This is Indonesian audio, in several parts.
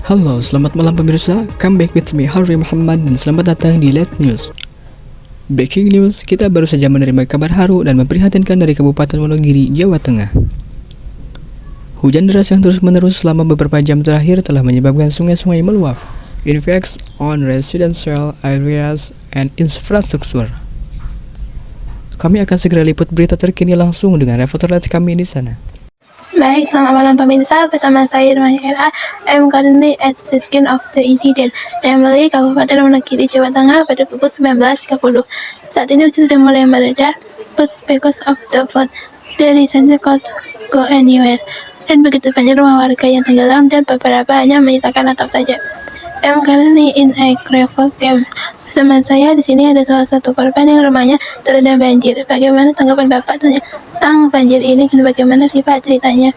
Halo, selamat malam pemirsa. Come back with me, Harry Muhammad, dan selamat datang di Let News. Breaking news, kita baru saja menerima kabar haru dan memprihatinkan dari Kabupaten Wonogiri, Jawa Tengah. Hujan deras yang terus-menerus selama beberapa jam terakhir telah menyebabkan sungai-sungai meluap, impacts on residential areas and infrastructure. Kami akan segera liput berita terkini langsung dengan reporter Let kami di sana. Baik, selamat malam pemirsa, bersama saya Irma. I'm currently at the scene of the incident, namely Kabupaten Wonogiri, Jawa Tengah pada pukul 19.30. Saat ini hujan sudah mulai mereda, but because of the flood, there isn't go anywhere. Dan begitu banyak rumah warga yang tenggelam dan beberapa hanya menyisakan atap saja. I'm currently in a gravel camp. Bersama saya di sini ada salah satu korban yang rumahnya terendam banjir. Bagaimana tanggapan Bapak tentang banjir ini dan bagaimana sih Pak ceritanya?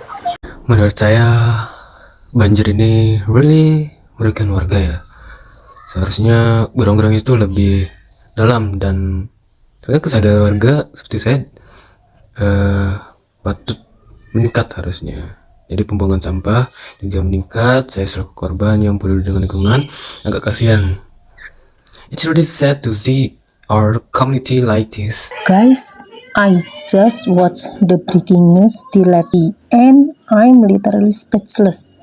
Menurut saya banjir ini really merugikan warga ya. Seharusnya gorong-gorong itu lebih dalam dan saya kesadaran warga seperti saya patut meningkat harusnya. Jadi pembuangan sampah juga meningkat. Saya selaku korban yang peduli dengan lingkungan agak kasihan. It's really sad to see our community like this. Guys, I just watched the breaking news di Leti and I'm literally speechless.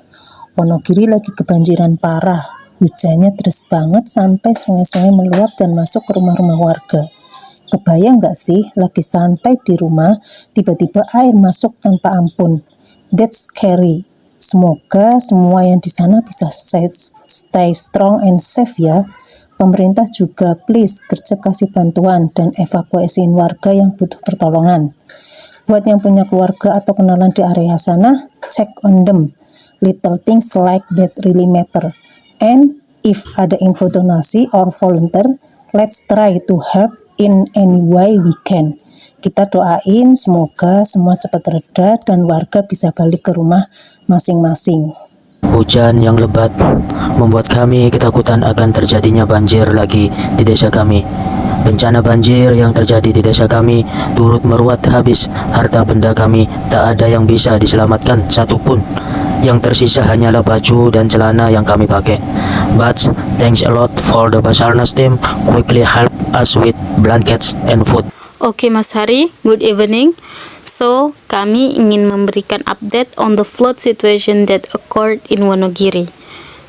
Wonogiri lagi kebanjiran parah. Hujannya deras banget sampai sungai-sungai meluap dan masuk ke rumah-rumah warga. Kebayang gak sih lagi santai di rumah, tiba-tiba air masuk tanpa ampun. That's scary. Semoga semua yang di sana bisa stay strong and safe ya. Pemerintah juga please gercep kasih bantuan dan evakuasiin warga yang butuh pertolongan. Buat yang punya keluarga atau kenalan di area sana, check on them. Little things like that really matter. And if ada info donasi or volunteer, let's try to help in any way we can. Kita doain semoga semua cepat reda dan warga bisa balik ke rumah masing-masing. Hujan yang lebat membuat kami ketakutan akan terjadinya banjir lagi di desa kami. Bencana banjir yang terjadi di desa kami turut meruat habis harta benda kami, tak ada yang bisa diselamatkan satupun. Yang tersisa hanyalah baju dan celana yang kami pakai. But thanks a lot for the Basarnas team quickly help us with blankets and food. Oke Mas Hari, good evening. So, kami ingin memberikan update on the flood situation that occurred in Wonogiri.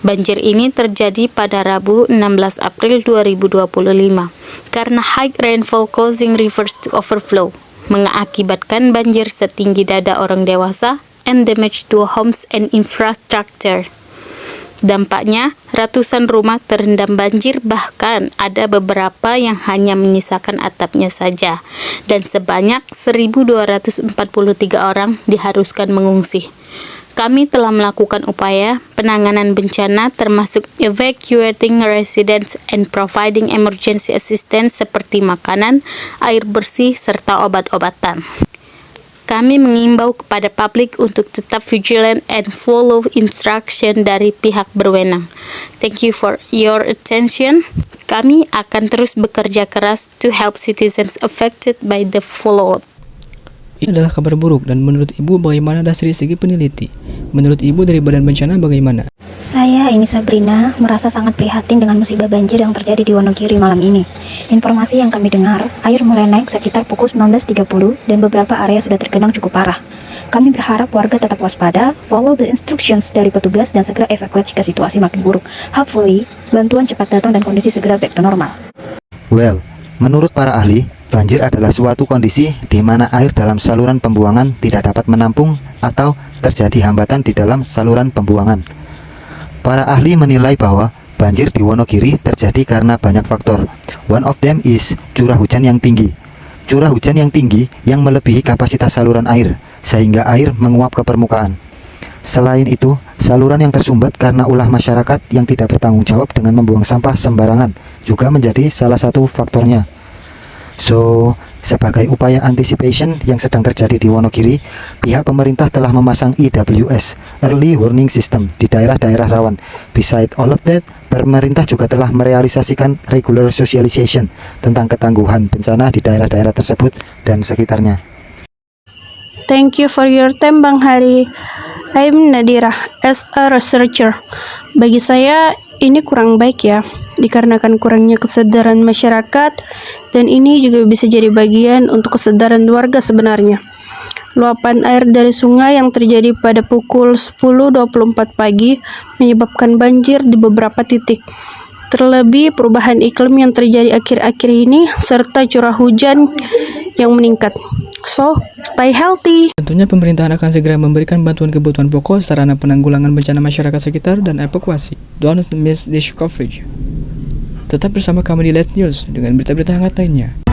Banjir ini terjadi pada Rabu 16 April 2025 karena high rainfall causing rivers to overflow, mengakibatkan banjir setinggi dada orang dewasa and damage to homes and infrastructure. Dampaknya, ratusan rumah terendam banjir, bahkan ada beberapa yang hanya menyisakan atapnya saja, dan sebanyak 1.243 orang diharuskan mengungsi. Kami telah melakukan upaya penanganan bencana termasuk evacuating residents and providing emergency assistance seperti makanan, air bersih, serta obat-obatan. Kami mengimbau kepada publik untuk tetap vigilant and follow instruction dari pihak berwenang. Thank you for your attention. Kami akan terus bekerja keras to help citizens affected by the flood. Ini adalah kabar buruk dan menurut Ibu bagaimana dari segi peneliti? Menurut Ibu dari Badan Bencana bagaimana? Saya, ini Sabrina, merasa sangat prihatin dengan musibah banjir yang terjadi di Wonogiri malam ini. Informasi yang kami dengar, air mulai naik sekitar pukul 19.30 dan beberapa area sudah tergenang cukup parah. Kami berharap warga tetap waspada, follow the instructions dari petugas dan segera evakuasi jika situasi makin buruk. Hopefully, bantuan cepat datang dan kondisi segera back to normal. Well, menurut para ahli, banjir adalah suatu kondisi di mana air dalam saluran pembuangan tidak dapat menampung atau terjadi hambatan di dalam saluran pembuangan. Para ahli menilai bahwa banjir di Wonogiri terjadi karena banyak faktor. One of them is curah hujan yang tinggi. Curah hujan yang tinggi yang melebihi kapasitas saluran air, sehingga air menguap ke permukaan. Selain itu, saluran yang tersumbat karena ulah masyarakat yang tidak bertanggung jawab dengan membuang sampah sembarangan juga menjadi salah satu faktornya. So, sebagai upaya anticipation yang sedang terjadi di Wonogiri, pihak pemerintah telah memasang EWS, Early Warning System, di daerah-daerah rawan. Beside all of that, pemerintah juga telah merealisasikan regular socialization tentang ketangguhan bencana di daerah-daerah tersebut dan sekitarnya. Thank you for your time, Bang Hari. I'm Nadira, as a researcher. Bagi saya, ini kurang baik ya, dikarenakan kurangnya kesadaran masyarakat, dan ini juga bisa jadi bagian untuk kesadaran warga sebenarnya. Luapan air dari sungai yang terjadi pada pukul 10.24 pagi menyebabkan banjir di beberapa titik. Terlebih perubahan iklim yang terjadi akhir-akhir ini serta curah hujan yang meningkat. So, stay healthy. Tentunya pemerintahan akan segera memberikan bantuan kebutuhan pokok, sarana penanggulangan bencana masyarakat sekitar, dan evakuasi. Don't miss this coverage. Tetap bersama kami di Let's News dengan berita-berita hangat lainnya.